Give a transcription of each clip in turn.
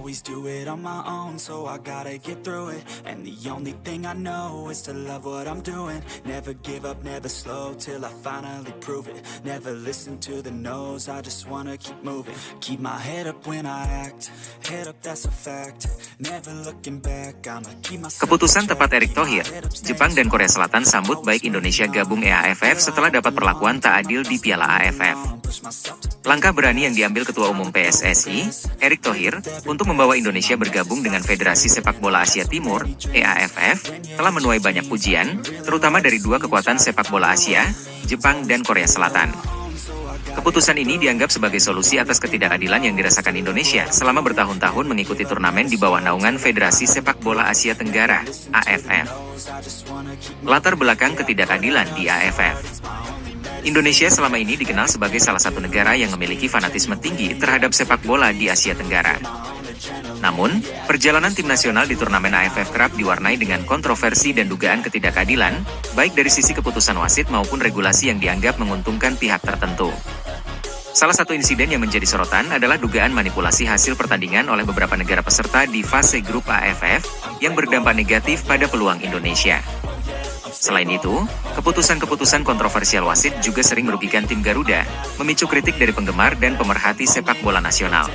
always do it on my own, so I gotta get through it. And the only thing I know is to love what I'm doing. Never give up, never slow, till I finally prove it. Never listen to the no's, I just wanna keep moving. Keep my head up when I act, head up, that's a fact. Never looking back, I'ma keep myself. Keputusan tepat Erick Thohir. Jepang dan Korea Selatan sambut baik Indonesia gabung EAFF setelah dapat perlakuan tak adil di Piala AFF. Langkah berani yang diambil Ketua Umum PSSI, Erick Thohir, untuk membawa Indonesia bergabung dengan Federasi Sepak Bola Asia Timur, EAFF, telah menuai banyak pujian, terutama dari dua kekuatan sepak bola Asia, Jepang dan Korea Selatan. Keputusan ini dianggap sebagai solusi atas ketidakadilan yang dirasakan Indonesia selama bertahun-tahun mengikuti turnamen di bawah naungan Federasi Sepak Bola Asia Tenggara, AFF. Latar belakang ketidakadilan di AFF. Indonesia selama ini dikenal sebagai salah satu negara yang memiliki fanatisme tinggi terhadap sepak bola di Asia Tenggara. Namun, perjalanan tim nasional di turnamen AFF kerap diwarnai dengan kontroversi dan dugaan ketidakadilan, baik dari sisi keputusan wasit maupun regulasi yang dianggap menguntungkan pihak tertentu. Salah satu insiden yang menjadi sorotan adalah dugaan manipulasi hasil pertandingan oleh beberapa negara peserta di fase grup AFF yang berdampak negatif pada peluang Indonesia. Selain itu, keputusan-keputusan kontroversial wasit juga sering merugikan tim Garuda, memicu kritik dari penggemar dan pemerhati sepak bola nasional.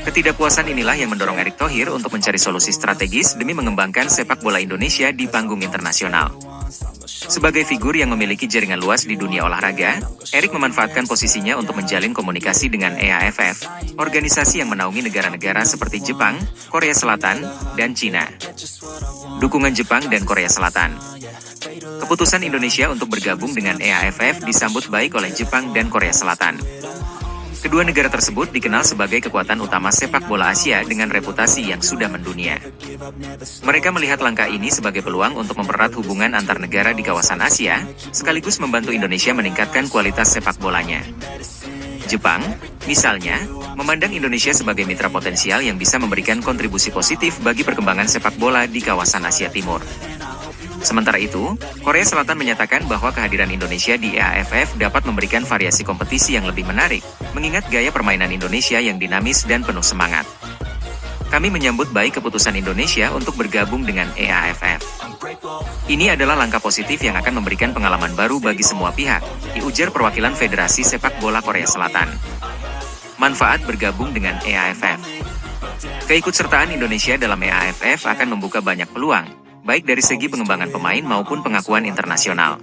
Ketidakpuasan inilah yang mendorong Erick Thohir untuk mencari solusi strategis demi mengembangkan sepak bola Indonesia di panggung internasional. Sebagai figur yang memiliki jaringan luas di dunia olahraga, Erick memanfaatkan posisinya untuk menjalin komunikasi dengan EAFF, organisasi yang menaungi negara-negara seperti Jepang, Korea Selatan, dan Cina. Dukungan Jepang dan Korea Selatan. Keputusan Indonesia untuk bergabung dengan EAFF disambut baik oleh Jepang dan Korea Selatan. Kedua negara tersebut dikenal sebagai kekuatan utama sepak bola Asia dengan reputasi yang sudah mendunia. Mereka melihat langkah ini sebagai peluang untuk mempererat hubungan antar negara di kawasan Asia, sekaligus membantu Indonesia meningkatkan kualitas sepak bolanya. Jepang, misalnya, memandang Indonesia sebagai mitra potensial yang bisa memberikan kontribusi positif bagi perkembangan sepak bola di kawasan Asia Timur. Sementara itu, Korea Selatan menyatakan bahwa kehadiran Indonesia di EAFF dapat memberikan variasi kompetisi yang lebih menarik, mengingat gaya permainan Indonesia yang dinamis dan penuh semangat. Kami menyambut baik keputusan Indonesia untuk bergabung dengan EAFF. Ini adalah langkah positif yang akan memberikan pengalaman baru bagi semua pihak, diujar perwakilan Federasi Sepak Bola Korea Selatan. Manfaat bergabung dengan EAFF. Keikutsertaan Indonesia dalam EAFF akan membuka banyak peluang, baik dari segi pengembangan pemain maupun pengakuan internasional.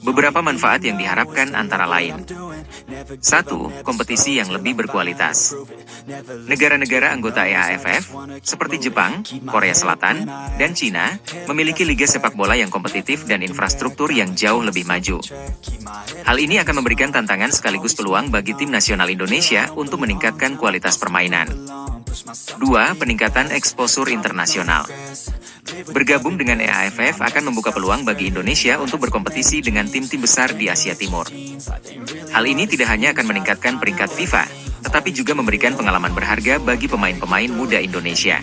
Beberapa manfaat yang diharapkan antara lain. 1. Kompetisi yang lebih berkualitas. Negara-negara anggota EAFF, seperti Jepang, Korea Selatan, dan Cina, memiliki liga sepak bola yang kompetitif dan infrastruktur yang jauh lebih maju. Hal ini akan memberikan tantangan sekaligus peluang bagi tim nasional Indonesia untuk meningkatkan kualitas permainan. 2. Peningkatan eksposur internasional. Bergabung dengan EAFF akan membuka peluang bagi Indonesia untuk berkompetisi dengan tim-tim besar di Asia Timur. Hal ini tidak hanya akan meningkatkan peringkat FIFA, tetapi juga memberikan pengalaman berharga bagi pemain-pemain muda Indonesia.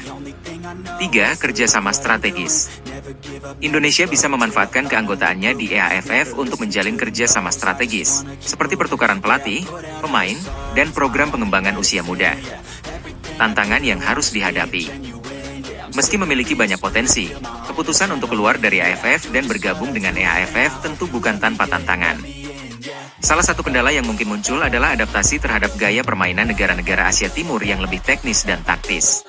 3. Kerjasama strategis. Indonesia bisa memanfaatkan keanggotaannya di EAFF untuk menjalin kerjasama strategis, seperti pertukaran pelatih, pemain, dan program pengembangan usia muda. Tantangan yang harus dihadapi. Meski memiliki banyak potensi, keputusan untuk keluar dari AFF dan bergabung dengan EAFF tentu bukan tanpa tantangan. Salah satu kendala yang mungkin muncul adalah adaptasi terhadap gaya permainan negara-negara Asia Timur yang lebih teknis dan taktis.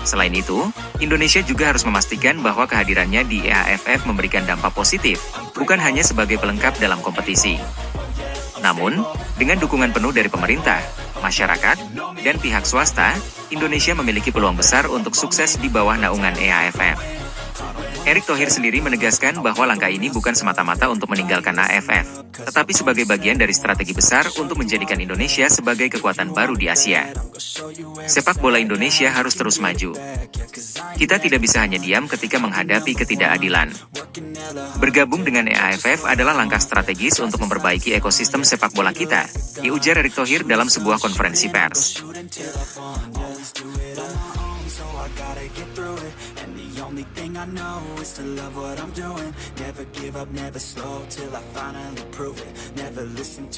Selain itu, Indonesia juga harus memastikan bahwa kehadirannya di EAFF memberikan dampak positif, bukan hanya sebagai pelengkap dalam kompetisi. Namun, dengan dukungan penuh dari pemerintah, masyarakat, dan pihak swasta, Indonesia memiliki peluang besar untuk sukses di bawah naungan EAFF. Erick Thohir sendiri menegaskan bahwa langkah ini bukan semata-mata untuk meninggalkan AFF, tetapi sebagai bagian dari strategi besar untuk menjadikan Indonesia sebagai kekuatan baru di Asia. Sepak bola Indonesia harus terus maju. Kita tidak bisa hanya diam ketika menghadapi ketidakadilan. Bergabung dengan EAFF adalah langkah strategis untuk memperbaiki ekosistem sepak bola kita, diujar Erick Thohir dalam sebuah konferensi pers. Only thing I know is to love what I'm doing. Never give up, never slow, till I finally prove it. Never listen to